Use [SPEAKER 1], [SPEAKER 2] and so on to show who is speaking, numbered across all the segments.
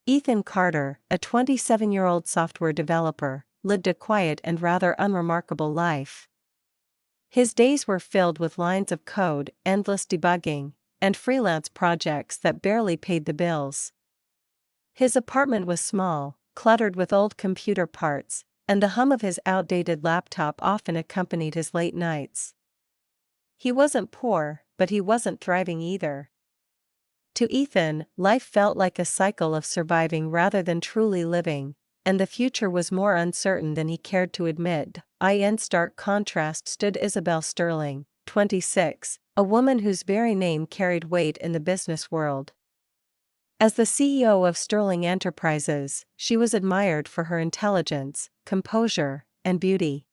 [SPEAKER 1] Ethan Carter, a 27-year-old software developer, lived a quiet and rather unremarkable life. His days were filled with lines of code, endless debugging, and freelance projects that barely paid the bills. His apartment was small, cluttered with old computer parts, and the hum of his outdated laptop often accompanied his late nights. He wasn't poor, but he wasn't thriving either. To Ethan, life felt like a cycle of surviving rather than truly living, and the future was more uncertain than he cared to admit. In stark contrast stood Isabelle Sterling, 26, a woman whose very name carried weight in the business world. As the CEO of Sterling Enterprises, she was admired for her intelligence, composure, and beauty.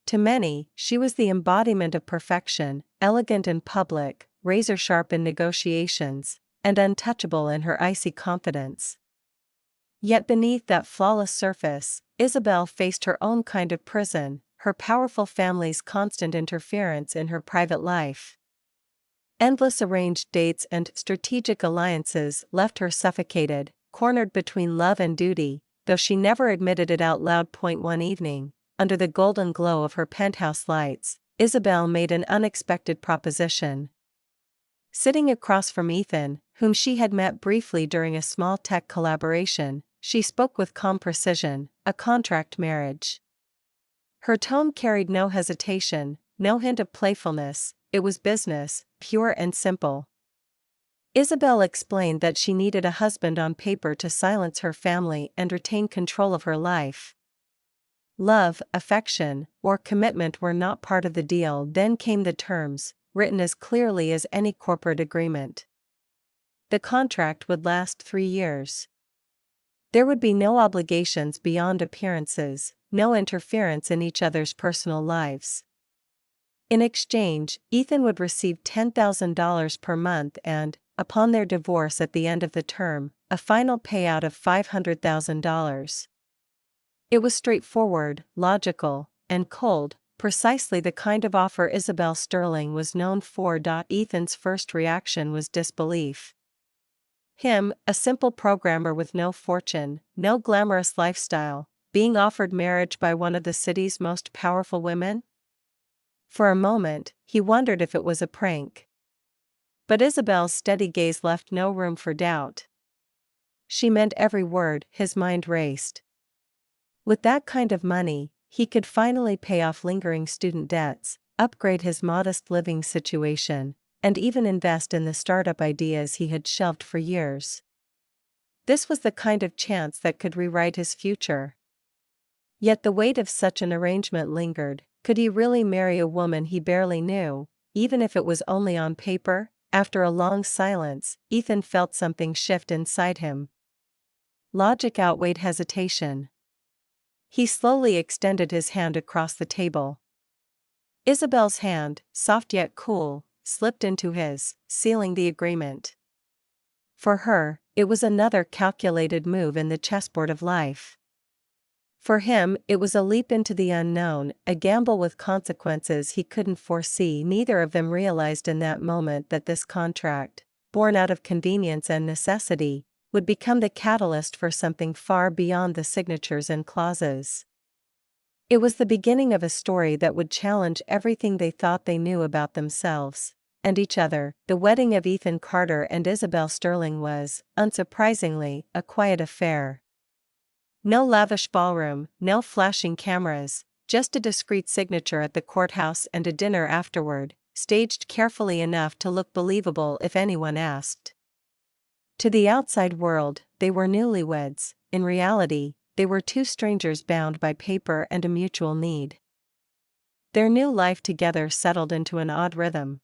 [SPEAKER 1] To many, she was the embodiment of perfection, elegant in public, razor-sharp in negotiations, and untouchable in her icy confidence. Yet beneath that flawless surface, Isabelle faced her own kind of prison, her powerful family's constant interference in her private life. Endless arranged dates and strategic alliances left her suffocated, cornered between love and duty, though she never admitted it out loud. One evening, under the golden glow of her penthouse lights, Isabelle made an unexpected proposition. Sitting across from Ethan, whom she had met briefly during a small tech collaboration, she spoke with calm precision: a contract marriage. Her tone carried no hesitation, no hint of playfulness. It was business, pure and simple. Isabelle explained that she needed a husband on paper to silence her family and retain control of her life. Love, affection, or commitment were not part of the deal. Then came the terms, written as clearly as any corporate agreement. The contract would last 3 years. There would be no obligations beyond appearances, no interference in each other's personal lives. In exchange, Ethan would receive $10,000 per month and, upon their divorce at the end of the term, a final payout of $500,000. It was straightforward, logical, and cold, precisely the kind of offer Isabelle Sterling was known for. Ethan's first reaction was disbelief. Him, a simple programmer with no fortune, no glamorous lifestyle, being offered marriage by one of the city's most powerful women? For a moment, he wondered if it was a prank. But Isabelle's steady gaze left no room for doubt. She meant every word. His mind raced. With that kind of money, he could finally pay off lingering student debts, upgrade his modest living situation, and even invest in the startup ideas he had shelved for years. This was the kind of chance that could rewrite his future. Yet the weight of such an arrangement lingered. Could he really marry a woman he barely knew, even if it was only on paper? After a long silence, Ethan felt something shift inside him. Logic outweighed hesitation. He slowly extended his hand across the table. Isabelle's hand, soft yet cool, slipped into his, sealing the agreement. For her, it was another calculated move in the chessboard of life. For him, it was a leap into the unknown, a gamble with consequences he couldn't foresee. Neither of them realized in that moment that this contract, born out of convenience and necessity, would become the catalyst for something far beyond the signatures and clauses. It was the beginning of a story that would challenge everything they thought they knew about themselves and each other. The wedding of Ethan Carter and Isabelle Sterling was, unsurprisingly, a quiet affair. No lavish ballroom, no flashing cameras, just a discreet signature at the courthouse and a dinner afterward, staged carefully enough to look believable if anyone asked. To the outside world, they were newlyweds. In reality, they were two strangers bound by paper and a mutual need. Their new life together settled into an odd rhythm.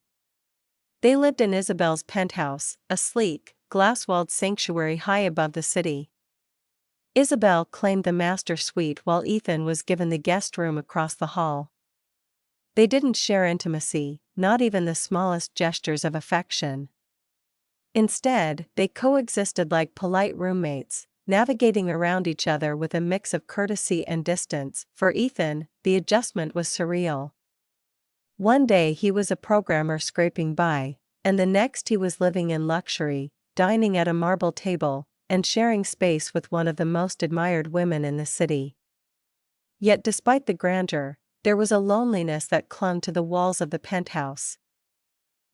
[SPEAKER 1] They lived in Isabelle's penthouse, a sleek, glass-walled sanctuary high above the city. Isabelle claimed the master suite while Ethan was given the guest room across the hall. They didn't share intimacy, not even the smallest gestures of affection. Instead, they coexisted like polite roommates, navigating around each other with a mix of courtesy and distance. For Ethan, the adjustment was surreal. One day he was a programmer scraping by, and the next he was living in luxury, dining at a marble table, and sharing space with one of the most admired women in the city. Yet despite the grandeur, there was a loneliness that clung to the walls of the penthouse.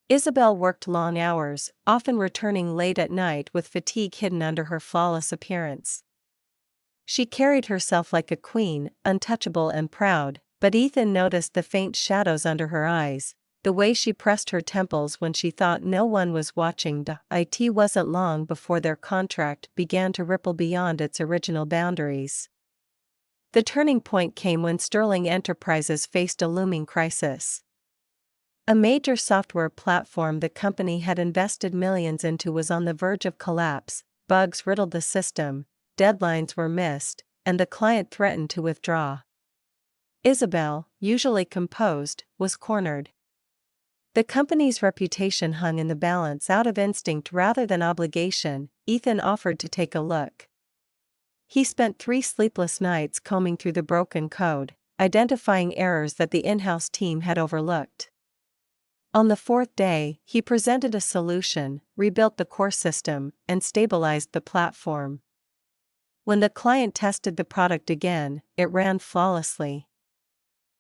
[SPEAKER 1] Isabelle worked long hours, often returning late at night with fatigue hidden under her flawless appearance. She carried herself like a queen, untouchable and proud, but Ethan noticed the faint shadows under her eyes, the way she pressed her temples when she thought no one was watching. It wasn't long before their contract began to ripple beyond its original boundaries. The turning point came when Sterling Enterprises faced a looming crisis. A major software platform the company had invested millions into was on the verge of collapse, bugs riddled the system, deadlines were missed, and the client threatened to withdraw. Isabelle, usually composed, was cornered. The company's reputation hung in the balance. Out of instinct rather than obligation, Ethan offered to take a look. He spent 3 sleepless nights combing through the broken code, identifying errors that the in-house team had overlooked. On the 4th day, he presented a solution, rebuilt the core system, and stabilized the platform. When the client tested the product again, it ran flawlessly.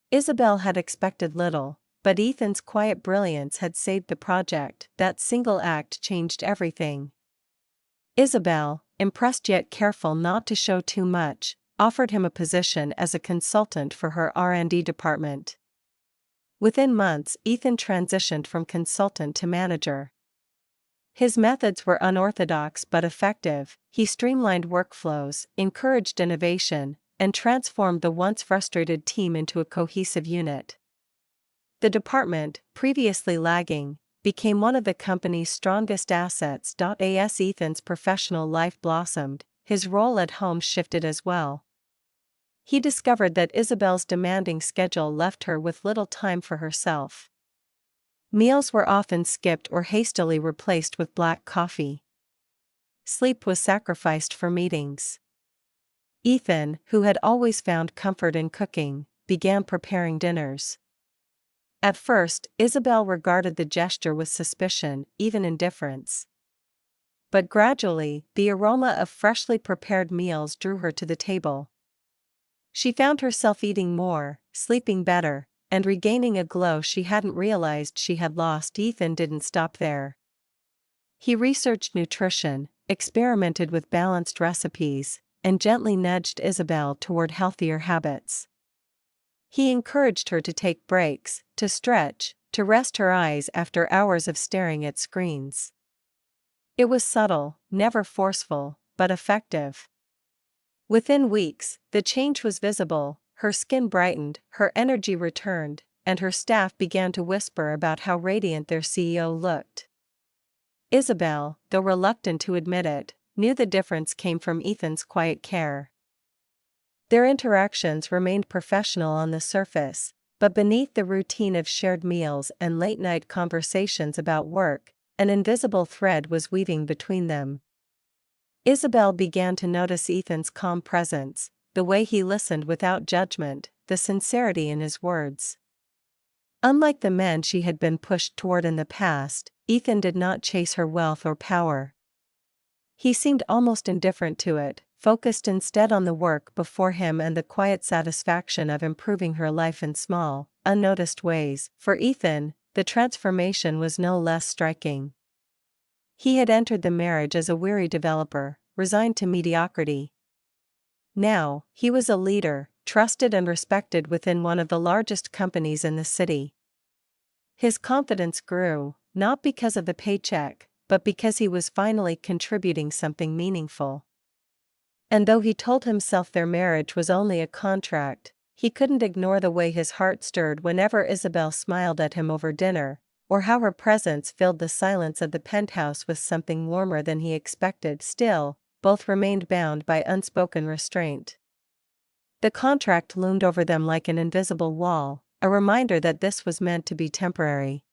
[SPEAKER 1] Isabelle had expected little, but Ethan's quiet brilliance had saved the project. That single act changed everything. Isabelle, impressed yet careful not to show too much, offered him a position as a consultant for her R&D department. Within months, Ethan transitioned from consultant to manager. His methods were unorthodox but effective. He streamlined workflows, encouraged innovation, and transformed the once frustrated team into a cohesive unit. The department, previously lagging, became one of the company's strongest assets. As Ethan's professional life blossomed, his role at home shifted as well. He discovered that Isabelle's demanding schedule left her with little time for herself. Meals were often skipped or hastily replaced with black coffee. Sleep was sacrificed for meetings. Ethan, who had always found comfort in cooking, began preparing dinners. At first, Isabelle regarded the gesture with suspicion, even indifference. But gradually, the aroma of freshly prepared meals drew her to the table. She found herself eating more, sleeping better, and regaining a glow she hadn't realized she had lost. Ethan didn't stop there. He researched nutrition, experimented with balanced recipes, and gently nudged Isabelle toward healthier habits. He encouraged her to take breaks, to stretch, to rest her eyes after hours of staring at screens. It was subtle, never forceful, but effective. Within weeks, the change was visible. Her skin brightened, her energy returned, and her staff began to whisper about how radiant their CEO looked. Isabelle, though reluctant to admit it, knew the difference came from Ethan's quiet care. Their interactions remained professional on the surface, but beneath the routine of shared meals and late-night conversations about work, an invisible thread was weaving between them. Isabelle began to notice Ethan's calm presence, the way he listened without judgment, the sincerity in his words. Unlike the men she had been pushed toward in the past, Ethan did not chase her wealth or power. He seemed almost indifferent to it, focused instead on the work before him and the quiet satisfaction of improving her life in small, unnoticed ways. For Ethan, the transformation was no less striking. He had entered the marriage as a weary developer, resigned to mediocrity. Now, he was a leader, trusted and respected within one of the largest companies in the city. His confidence grew, not because of the paycheck, but because he was finally contributing something meaningful. And though he told himself their marriage was only a contract, he couldn't ignore the way his heart stirred whenever Isabelle smiled at him over dinner, or how her presence filled the silence of the penthouse with something warmer than he expected. Still, both remained bound by unspoken restraint. The contract loomed over them like an invisible wall, a reminder that this was meant to be temporary.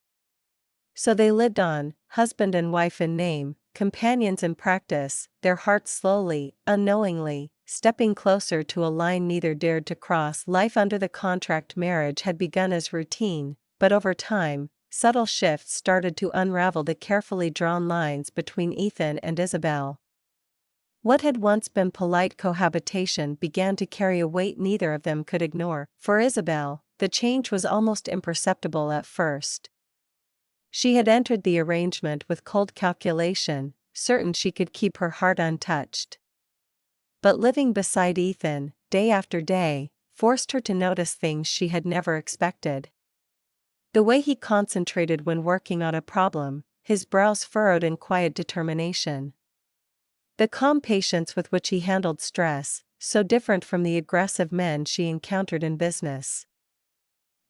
[SPEAKER 1] So they lived on, husband and wife in name, companions in practice, their hearts slowly, unknowingly, stepping closer to a line neither dared to cross. Life under the contract marriage had begun as routine, but over time, subtle shifts started to unravel the carefully drawn lines between Ethan and Isabelle. What had once been polite cohabitation began to carry a weight neither of them could ignore. For Isabelle, the change was almost imperceptible at first. She had entered the arrangement with cold calculation, certain she could keep her heart untouched. But living beside Ethan, day after day, forced her to notice things she had never expected. The way he concentrated when working on a problem, his brows furrowed in quiet determination. The calm patience with which he handled stress, so different from the aggressive men she encountered in business.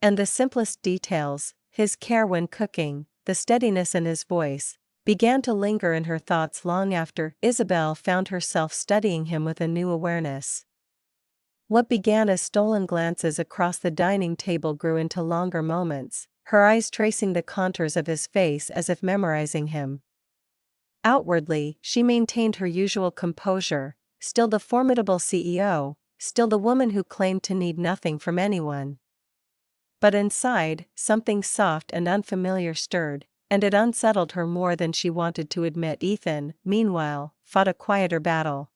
[SPEAKER 1] And the simplest details, his care when cooking, the steadiness in his voice, began to linger in her thoughts long after. Isabelle found herself studying him with a new awareness. What began as stolen glances across the dining table grew into longer moments, her eyes tracing the contours of his face as if memorizing him. Outwardly, she maintained her usual composure, still the formidable CEO, still the woman who claimed to need nothing from anyone. But inside, something soft and unfamiliar stirred, and it unsettled her more than she wanted to admit. Ethan, meanwhile, fought a quieter battle.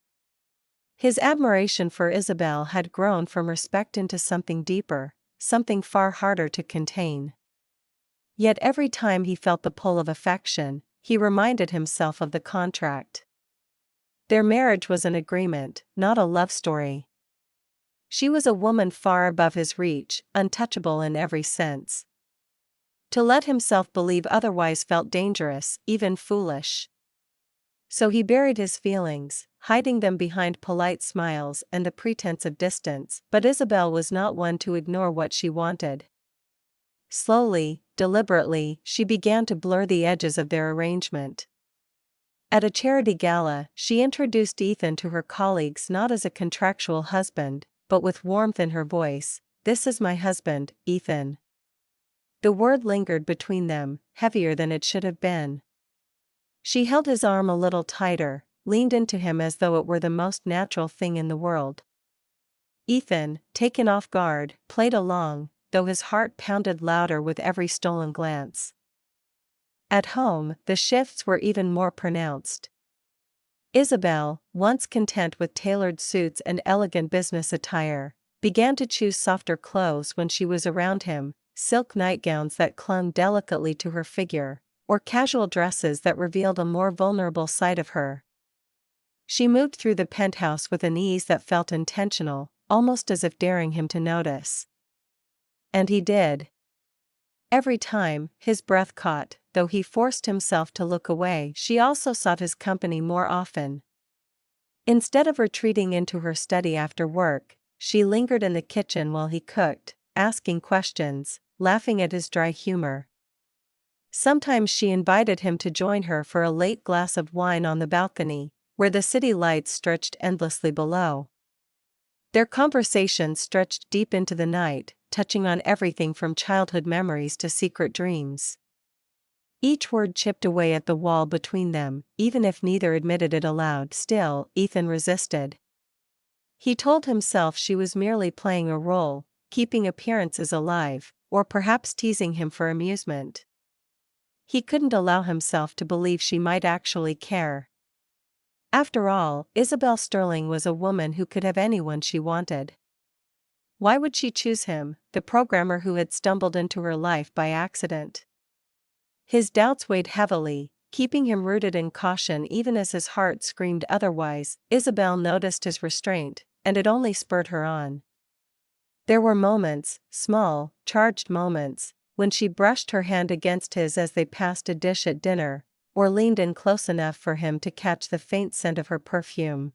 [SPEAKER 1] His admiration for Isabelle had grown from respect into something deeper, something far harder to contain. Yet every time he felt the pull of affection, he reminded himself of the contract. Their marriage was an agreement, not a love story. She was a woman far above his reach, untouchable in every sense. To let himself believe otherwise felt dangerous, even foolish. So he buried his feelings, hiding them behind polite smiles and the pretense of distance. But Isabelle was not one to ignore what she wanted. Slowly, deliberately, she began to blur the edges of their arrangement. At a charity gala, she introduced Ethan to her colleagues not as a contractual husband, but with warmth in her voice. "This is my husband, Ethan." The word lingered between them, heavier than it should have been. She held his arm a little tighter, leaned into him as though it were the most natural thing in the world. Ethan, taken off guard, played along, though his heart pounded louder with every stolen glance. At home, the shifts were even more pronounced. Isabelle, once content with tailored suits and elegant business attire, began to choose softer clothes when she was around him, silk nightgowns that clung delicately to her figure, or casual dresses that revealed a more vulnerable side of her. She moved through the penthouse with an ease that felt intentional, almost as if daring him to notice. And he did. Every time, his breath caught, though he forced himself to look away. She also sought his company more often. Instead of retreating into her study after work, she lingered in the kitchen while he cooked, asking questions, laughing at his dry humor. Sometimes she invited him to join her for a late glass of wine on the balcony, where the city lights stretched endlessly below. Their conversations stretched deep into the night, touching on everything from childhood memories to secret dreams. Each word chipped away at the wall between them, even if neither admitted it aloud. Still, Ethan resisted. He told himself she was merely playing a role, keeping appearances alive, or perhaps teasing him for amusement. He couldn't allow himself to believe she might actually care. After all, Isabelle Sterling was a woman who could have anyone she wanted. Why would she choose him, the programmer who had stumbled into her life by accident? His doubts weighed heavily, keeping him rooted in caution even as his heart screamed otherwise. Isabelle noticed his restraint, and it only spurred her on. There were moments, small, charged moments, when she brushed her hand against his as they passed a dish at dinner, or leaned in close enough for him to catch the faint scent of her perfume.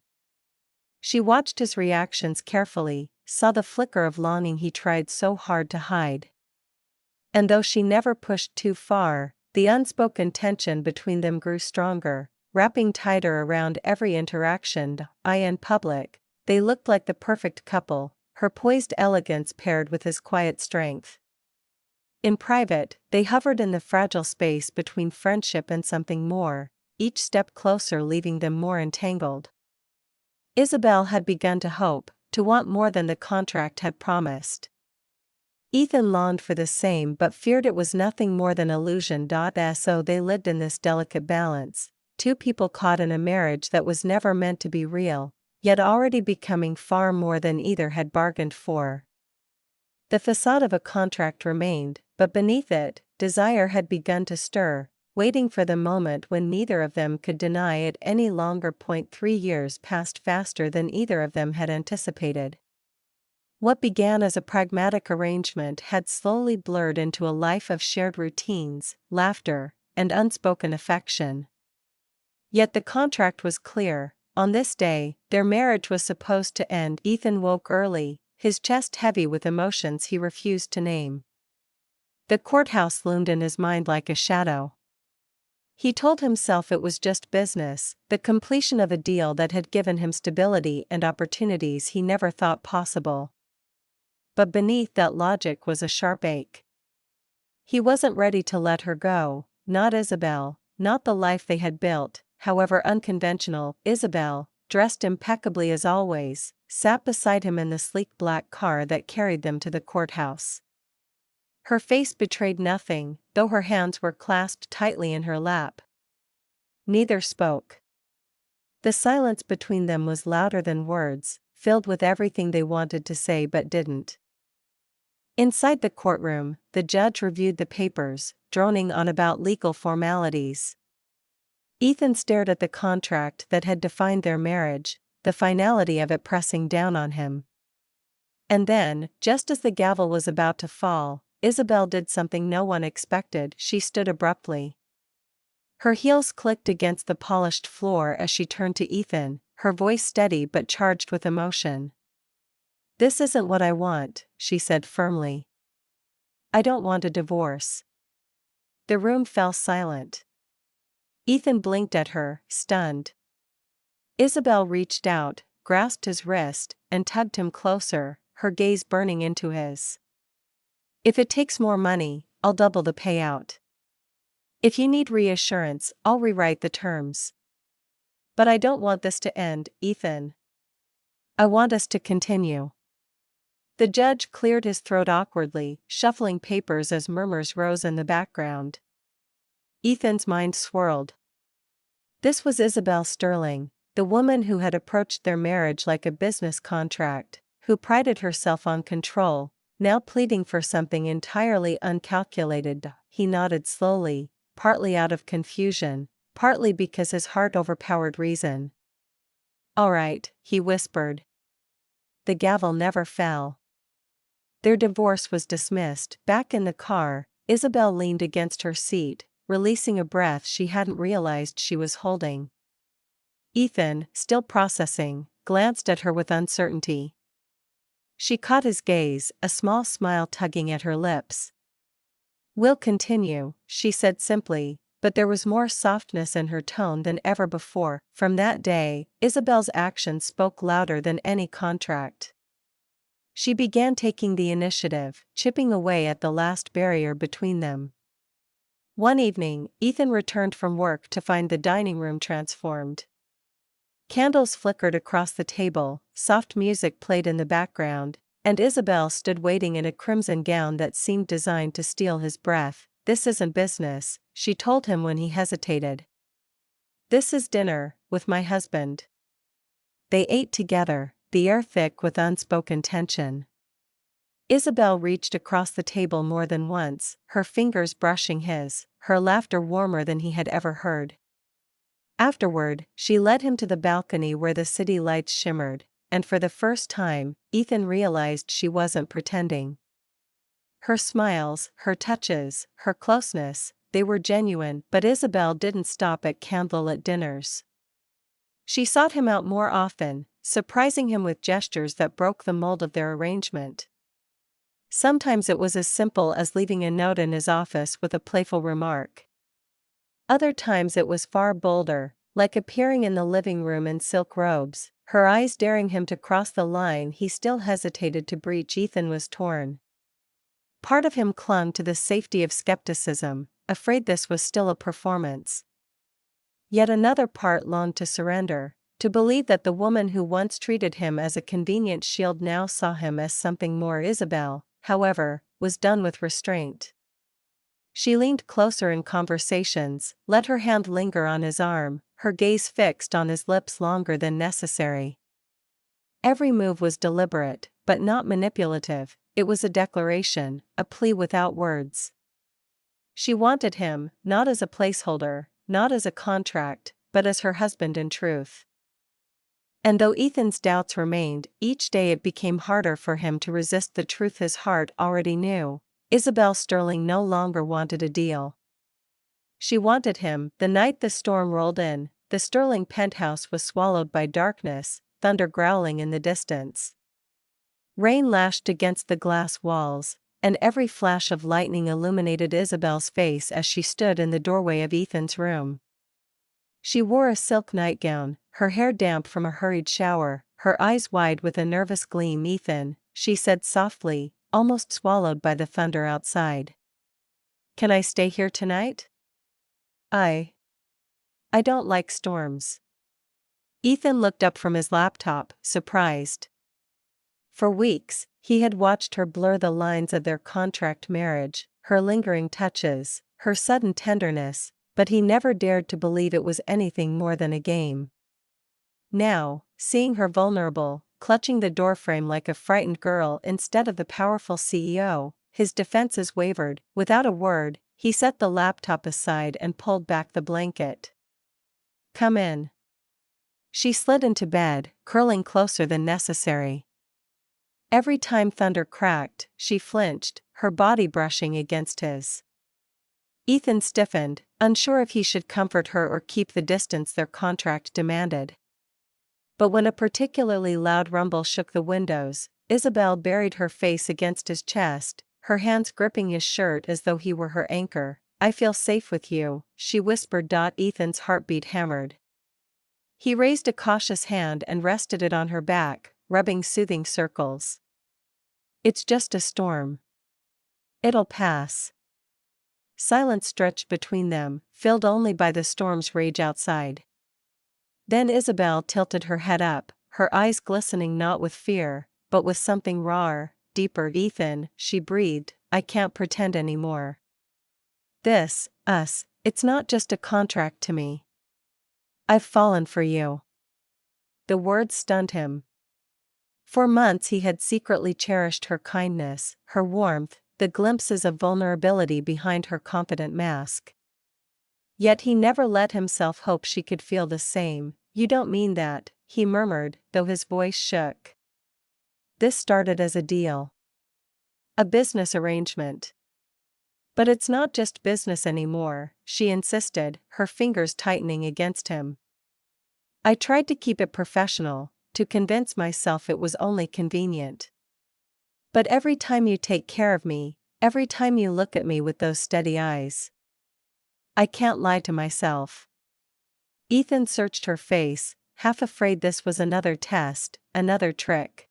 [SPEAKER 1] She watched his reactions carefully, saw the flicker of longing he tried so hard to hide. And though she never pushed too far, the unspoken tension between them grew stronger, wrapping tighter around every interaction. In public, they looked like the perfect couple, her poised elegance paired with his quiet strength. In private, they hovered in the fragile space between friendship and something more, each step closer leaving them more entangled. Isabelle had begun to hope, to want more than the contract had promised. Ethan longed for the same but feared it was nothing more than illusion. So they lived in this delicate balance, two people caught in a marriage that was never meant to be real, yet already becoming far more than either had bargained for. The facade of a contract remained, but beneath it, desire had begun to stir, waiting for the moment when neither of them could deny it any longer. 3 years passed faster than either of them had anticipated. What began as a pragmatic arrangement had slowly blurred into a life of shared routines, laughter, and unspoken affection. Yet the contract was clear: on this day, their marriage was supposed to end. Ethan woke early, his chest heavy with emotions he refused to name. The courthouse loomed in his mind like a shadow. He told himself it was just business, the completion of a deal that had given him stability and opportunities he never thought possible. But beneath that logic was a sharp ache. He wasn't ready to let her go, not Isabelle, not the life they had built, however unconventional. Isabelle, dressed impeccably as always, sat beside him in the sleek black car that carried them to the courthouse. Her face betrayed nothing, though her hands were clasped tightly in her lap. Neither spoke. The silence between them was louder than words, filled with everything they wanted to say but didn't. Inside the courtroom, the judge reviewed the papers, droning on about legal formalities. Ethan stared at the contract that had defined their marriage, the finality of it pressing down on him. And then, just as the gavel was about to fall, Isabelle did something no one expected. She stood abruptly. Her heels clicked against the polished floor as she turned to Ethan, her voice steady but charged with emotion. "This isn't what I want," she said firmly. "I don't want a divorce." The room fell silent. Ethan blinked at her, stunned. Isabelle reached out, grasped his wrist, and tugged him closer, her gaze burning into his. "If it takes more money, I'll double the payout. If you need reassurance, I'll rewrite the terms. But I don't want this to end, Ethan. I want us to continue." The judge cleared his throat awkwardly, shuffling papers as murmurs rose in the background. Ethan's mind swirled. This was Isabelle Sterling, the woman who had approached their marriage like a business contract, who prided herself on control, now pleading for something entirely uncalculated. He nodded slowly, partly out of confusion, partly because his heart overpowered reason. "All right," he whispered. The gavel never fell. Their divorce was dismissed. Back in the car, Isabelle leaned against her seat, releasing a breath she hadn't realized she was holding. Ethan, still processing, glanced at her with uncertainty. She caught his gaze, a small smile tugging at her lips. "We'll continue," she said simply, but there was more softness in her tone than ever before. From that day, Isabelle's actions spoke louder than any contract. She began taking the initiative, chipping away at the last barrier between them. One evening, Ethan returned from work to find the dining room transformed. Candles flickered across the table, soft music played in the background, and Isabelle stood waiting in a crimson gown that seemed designed to steal his breath. "This isn't business," she told him when he hesitated. "This is dinner, with my husband." They ate together, the air thick with unspoken tension. Isabelle reached across the table more than once, her fingers brushing his, her laughter warmer than he had ever heard. Afterward, she led him to the balcony where the city lights shimmered, and for the first time, Ethan realized she wasn't pretending. Her smiles, her touches, her closeness, they were genuine. But Isabelle didn't stop at candlelit dinners. She sought him out more often, surprising him with gestures that broke the mold of their arrangement. Sometimes it was as simple as leaving a note in his office with a playful remark. Other times it was far bolder, like appearing in the living room in silk robes, her eyes daring him to cross the line he still hesitated to breach. Ethan was torn. Part of him clung to the safety of skepticism, afraid this was still a performance. Yet another part longed to surrender, to believe that the woman who once treated him as a convenient shield now saw him as something more. Isabelle, however, was done with restraint. She leaned closer in conversations, let her hand linger on his arm, her gaze fixed on his lips longer than necessary. Every move was deliberate, but not manipulative. It was a declaration, a plea without words. She wanted him, not as a placeholder, not as a contract, but as her husband in truth. And though Ethan's doubts remained, each day it became harder for him to resist the truth his heart already knew. Isabelle Sterling no longer wanted a deal. She wanted him. The night the storm rolled in, the Sterling penthouse was swallowed by darkness, thunder growling in the distance. Rain lashed against the glass walls, and every flash of lightning illuminated Isabelle's face as she stood in the doorway of Ethan's room. She wore a silk nightgown, her hair damp from a hurried shower, her eyes wide with a nervous gleam. "Ethan," she said softly, almost swallowed by the thunder outside. "Can I stay here tonight? I don't like storms." Ethan looked up from his laptop, surprised. For weeks, he had watched her blur the lines of their contract marriage, her lingering touches, her sudden tenderness, but he never dared to believe it was anything more than a game. Now, seeing her vulnerable, clutching the doorframe like a frightened girl instead of the powerful CEO, his defenses wavered. Without a word, he set the laptop aside and pulled back the blanket. "Come in." She slid into bed, curling closer than necessary. Every time thunder cracked, she flinched, her body brushing against his. Ethan stiffened, unsure if he should comfort her or keep the distance their contract demanded. But when a particularly loud rumble shook the windows, Isabelle buried her face against his chest, her hands gripping his shirt as though he were her anchor. "I feel safe with you," she whispered. Ethan's heartbeat hammered. He raised a cautious hand and rested it on her back, rubbing soothing circles. "It's just a storm. It'll pass." Silence stretched between them, filled only by the storm's rage outside. Then Isabelle tilted her head up, her eyes glistening not with fear, but with something rawer, deeper. "Ethan," she breathed, "I can't pretend anymore. It's not just a contract to me. I've fallen for you." The words stunned him. For months he had secretly cherished her kindness, her warmth, the glimpses of vulnerability behind her confident mask. Yet he never let himself hope she could feel the same. "You don't mean that," he murmured, though his voice shook. "This started as a deal. A business arrangement." "But it's not just business anymore," she insisted, her fingers tightening against him. "I tried to keep it professional, to convince myself it was only convenient. But every time you take care of me, every time you look at me with those steady eyes, I can't lie to myself." Ethan searched her face, half afraid this was another test, another trick.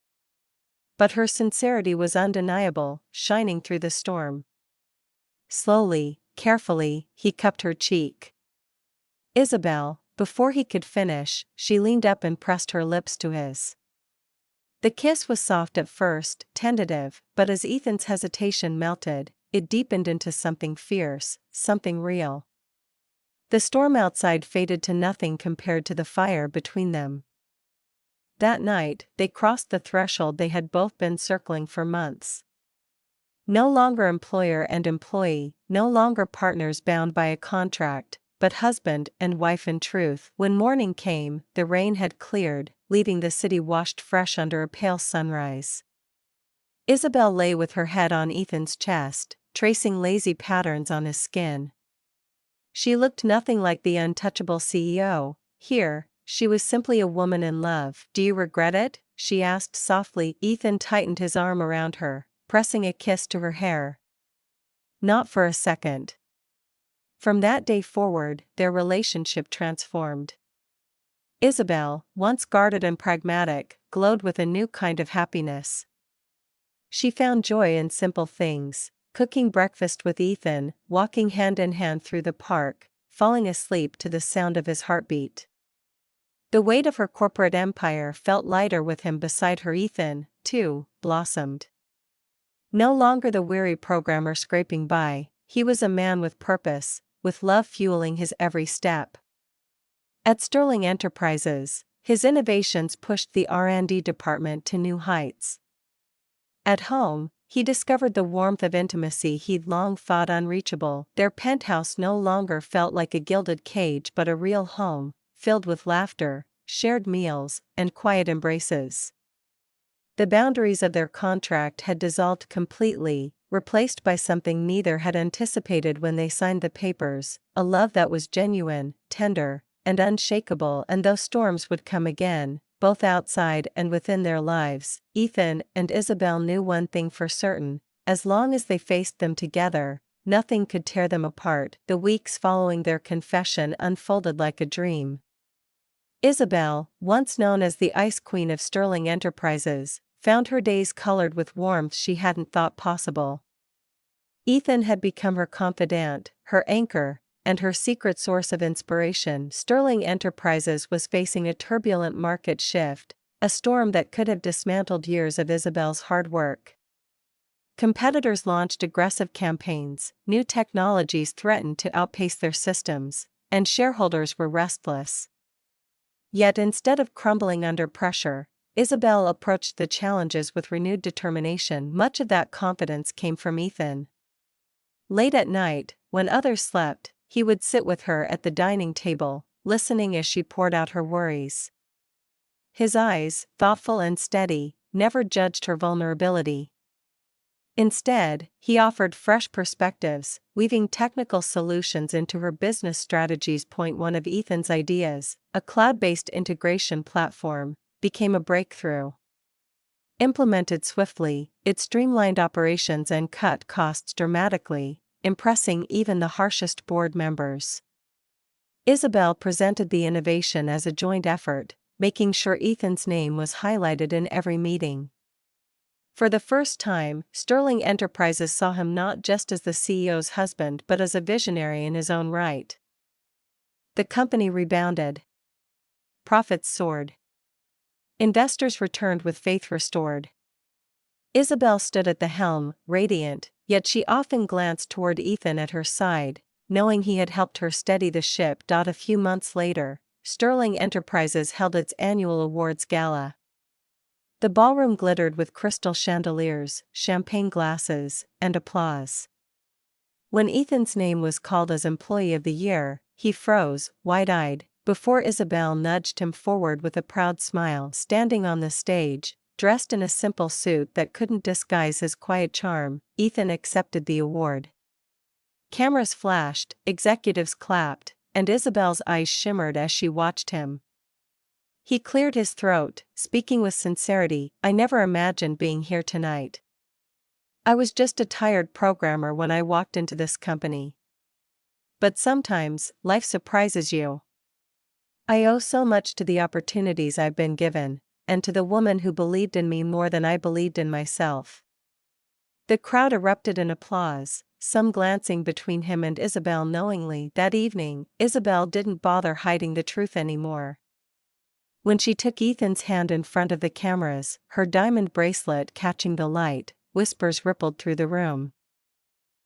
[SPEAKER 1] But her sincerity was undeniable, shining through the storm. Slowly, carefully, he cupped her cheek. "Isabelle," before he could finish, she leaned up and pressed her lips to his. The kiss was soft at first, tentative, but as Ethan's hesitation melted, it deepened into something fierce, something real. The storm outside faded to nothing compared to the fire between them. That night, they crossed the threshold they had both been circling for months. No longer employer and employee, no longer partners bound by a contract, but husband and wife in truth. When morning came, the rain had cleared, leaving the city washed fresh under a pale sunrise. Isabelle lay with her head on Ethan's chest, tracing lazy patterns on his skin. She looked nothing like the untouchable CEO. Here, she was simply a woman in love. "Do you regret it?" she asked softly. Ethan tightened his arm around her, pressing a kiss to her hair. "Not for a second." From that day forward, their relationship transformed. Isabelle, once guarded and pragmatic, glowed with a new kind of happiness. She found joy in simple things, cooking breakfast with Ethan, walking hand in hand through the park, falling asleep to the sound of his heartbeat. The weight of her corporate empire felt lighter with him beside her. Ethan, too, blossomed. No longer the weary programmer scraping by, he was a man with purpose, with love fueling his every step. At Sterling Enterprises, his innovations pushed the R&D department to new heights. At home, he discovered the warmth of intimacy he'd long thought unreachable. Their penthouse no longer felt like a gilded cage but a real home, filled with laughter, shared meals, and quiet embraces. The boundaries of their contract had dissolved completely, replaced by something neither had anticipated when they signed the papers, a love that was genuine, tender, and unshakable. And though storms would come again, both outside and within their lives, Ethan and Isabelle knew one thing for certain: as long as they faced them together, nothing could tear them apart. The weeks following their confession unfolded like a dream. Isabelle, once known as the Ice Queen of Sterling Enterprises, found her days colored with warmth she hadn't thought possible. Ethan had become her confidant, her anchor, and her secret source of inspiration. Sterling Enterprises was facing a turbulent market shift, a storm that could have dismantled years of Isabelle's hard work. Competitors launched aggressive campaigns, new technologies threatened to outpace their systems, and shareholders were restless. Yet instead of crumbling under pressure, Isabelle approached the challenges with renewed determination. Much of that confidence came from Ethan. Late at night, when others slept, he would sit with her at the dining table, listening as she poured out her worries. His eyes, thoughtful and steady, never judged her vulnerability. Instead, he offered fresh perspectives, weaving technical solutions into her business strategies. One of Ethan's ideas, a cloud-based integration platform, became a breakthrough. Implemented swiftly, it streamlined operations and cut costs dramatically, impressing even the harshest board members. Isabelle presented the innovation as a joint effort, making sure Ethan's name was highlighted in every meeting. For the first time, Sterling Enterprises saw him not just as the CEO's husband but as a visionary in his own right. The company rebounded. Profits soared. Investors returned with faith restored. Isabelle stood at the helm, radiant, yet she often glanced toward Ethan at her side, knowing he had helped her steady the ship. A few months later, Sterling Enterprises held its annual awards gala. The ballroom glittered with crystal chandeliers, champagne glasses, and applause. When Ethan's name was called as Employee of the Year, he froze, wide-eyed, before Isabelle nudged him forward with a proud smile. Standing on the stage, dressed in a simple suit that couldn't disguise his quiet charm, Ethan accepted the award. Cameras flashed, executives clapped, and Isabelle's eyes shimmered as she watched him. He cleared his throat, speaking with sincerity. "I never imagined being here tonight. I was just a tired programmer when I walked into this company. But sometimes, life surprises you. I owe so much to the opportunities I've been given, and to the woman who believed in me more than I believed in myself." The crowd erupted in applause, some glancing between him and Isabelle knowingly. That evening, Isabelle didn't bother hiding the truth anymore. When she took Ethan's hand in front of the cameras, her diamond bracelet catching the light, whispers rippled through the room.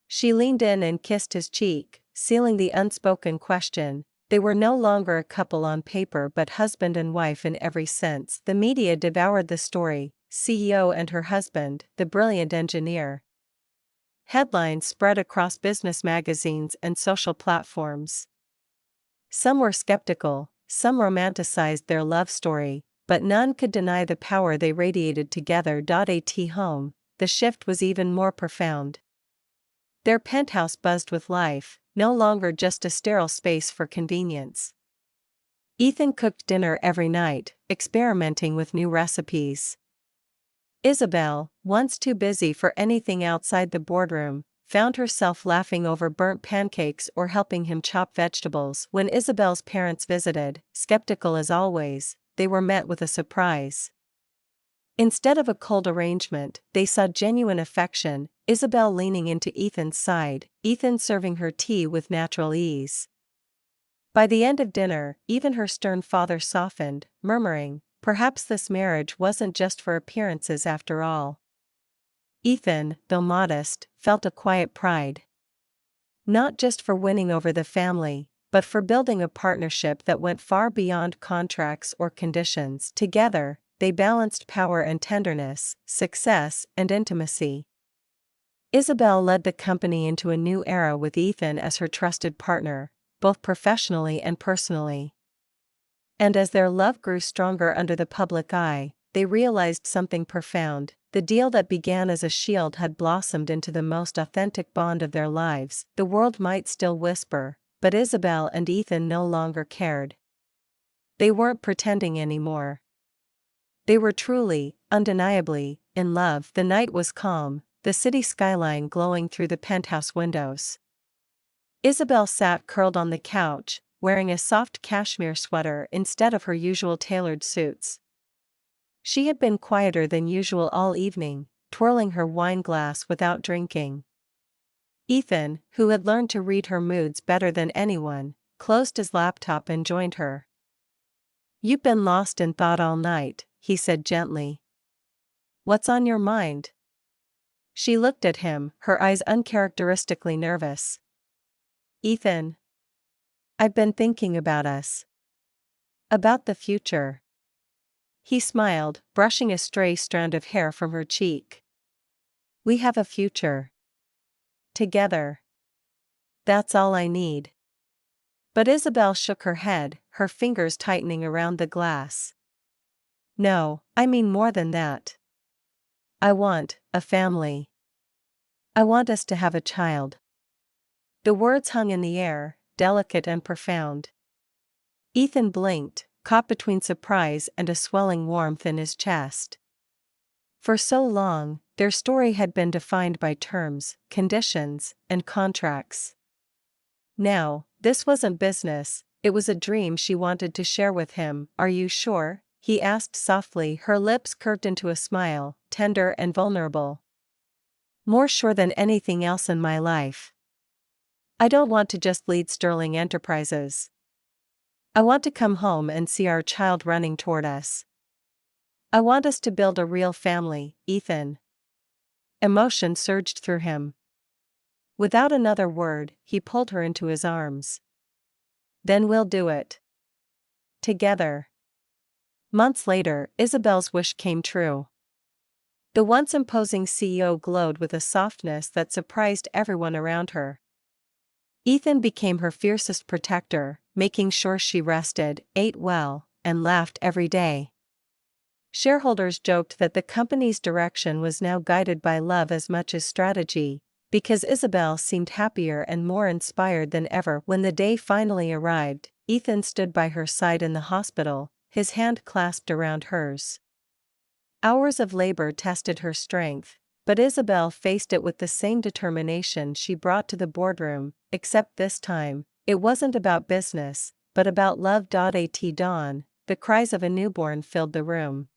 [SPEAKER 1] She leaned in and kissed his cheek, sealing the unspoken question. They were no longer a couple on paper but husband and wife in every sense. The media devoured the story: CEO and her husband, the brilliant engineer. Headlines spread across business magazines and social platforms. Some were skeptical, some romanticized their love story, but none could deny the power they radiated together. At home, the shift was even more profound. Their penthouse buzzed with life, no longer just a sterile space for convenience. Ethan cooked dinner every night, experimenting with new recipes. Isabelle, once too busy for anything outside the boardroom, found herself laughing over burnt pancakes or helping him chop vegetables. When Isabelle's parents visited, skeptical as always, they were met with a surprise. Instead of a cold arrangement, they saw genuine affection, Isabelle leaning into Ethan's side, Ethan serving her tea with natural ease. By the end of dinner, even her stern father softened, murmuring, "Perhaps this marriage wasn't just for appearances after all." Ethan, though modest, felt a quiet pride. Not just for winning over the family, but for building a partnership that went far beyond contracts or conditions. Together, they balanced power and tenderness, success and intimacy. Isabelle led the company into a new era with Ethan as her trusted partner, both professionally and personally. And as their love grew stronger under the public eye, they realized something profound. The deal that began as a shield had blossomed into the most authentic bond of their lives. The world might still whisper, but Isabelle and Ethan no longer cared. They weren't pretending anymore. They were truly, undeniably, in love. The night was calm, the city skyline glowing through the penthouse windows. Isabelle sat curled on the couch, wearing a soft cashmere sweater instead of her usual tailored suits. She had been quieter than usual all evening, twirling her wine glass without drinking. Ethan, who had learned to read her moods better than anyone, closed his laptop and joined her. "You've been lost in thought all night," he said gently. "What's on your mind?" She looked at him, her eyes uncharacteristically nervous. "Ethan, I've been thinking about us. About the future." He smiled, brushing a stray strand of hair from her cheek. "We have a future. Together. That's all I need." But Isabelle shook her head, her fingers tightening around the glass. "No, I mean more than that. I want a family. I want us to have a child." The words hung in the air, delicate and profound. Ethan blinked, caught between surprise and a swelling warmth in his chest. For so long, their story had been defined by terms, conditions, and contracts. Now, this wasn't business, it was a dream she wanted to share with him. "Are you sure?" he asked softly, her lips curved into a smile, tender and vulnerable. "More sure than anything else in my life. I don't want to just lead Sterling Enterprises. I want to come home and see our child running toward us. I want us to build a real family, Ethan." Emotion surged through him. Without another word, he pulled her into his arms. "Then we'll do it. Together." Months later, Isabelle's wish came true. The once imposing CEO glowed with a softness that surprised everyone around her. Ethan became her fiercest protector, making sure she rested, ate well, and laughed every day. Shareholders joked that the company's direction was now guided by love as much as strategy, because Isabelle seemed happier and more inspired than ever. When the day finally arrived, Ethan stood by her side in the hospital, his hand clasped around hers. Hours of labor tested her strength, but Isabelle faced it with the same determination she brought to the boardroom, except this time, it wasn't about business, but about love. At dawn, the cries of a newborn filled the room.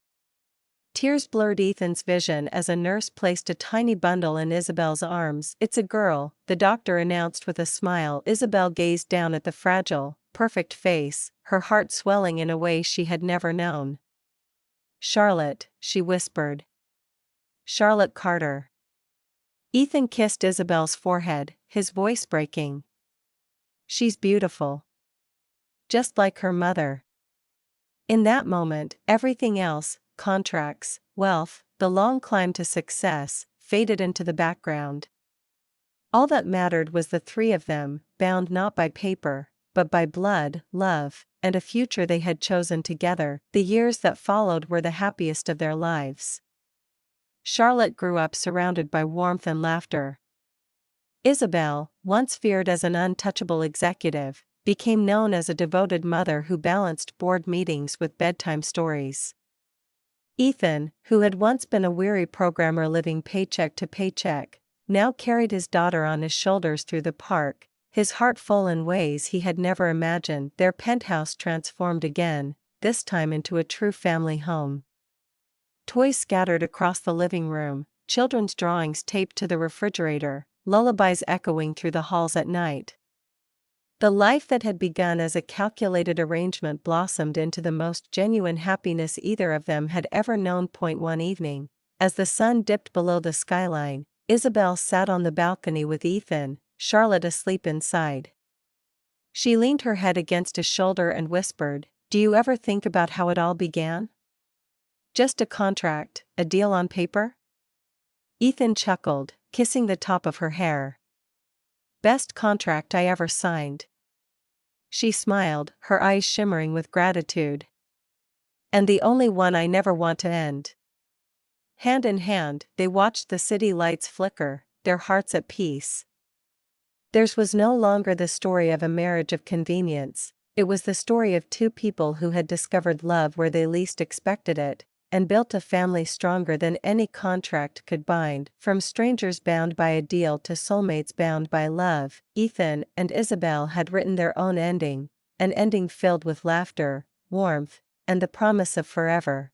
[SPEAKER 1] Tears blurred Ethan's vision as a nurse placed a tiny bundle in Isabelle's arms. "It's a girl," the doctor announced with a smile. Isabelle gazed down at the fragile, perfect face, her heart swelling in a way she had never known. "Charlotte," she whispered. "Charlotte Carter." Ethan kissed Isabelle's forehead, his voice breaking. "She's beautiful. Just like her mother." In that moment, everything else, contracts, wealth, the long climb to success, faded into the background. All that mattered was the three of them, bound not by paper, but by blood, love, and a future they had chosen together. The years that followed were the happiest of their lives. Charlotte grew up surrounded by warmth and laughter. Isabelle, once feared as an untouchable executive, became known as a devoted mother who balanced board meetings with bedtime stories. Ethan, who had once been a weary programmer living paycheck to paycheck, now carried his daughter on his shoulders through the park, his heart full in ways he had never imagined. Their penthouse transformed again, this time into a true family home. Toys scattered across the living room, children's drawings taped to the refrigerator, lullabies echoing through the halls at night. The life that had begun as a calculated arrangement blossomed into the most genuine happiness either of them had ever known. One evening, as the sun dipped below the skyline, Isabelle sat on the balcony with Ethan, Charlotte asleep inside. She leaned her head against his shoulder and whispered, "Do you ever think about how it all began? Just a contract, a deal on paper?" Ethan chuckled, kissing the top of her hair. "Best contract I ever signed." She smiled, her eyes shimmering with gratitude. "And the only one I never want to end." Hand in hand, they watched the city lights flicker, their hearts at peace. Theirs was no longer the story of a marriage of convenience, it was the story of two people who had discovered love where they least expected it, and built a family stronger than any contract could bind. From strangers bound by a deal to soulmates bound by love, Ethan and Isabelle had written their own ending, an ending filled with laughter, warmth, and the promise of forever.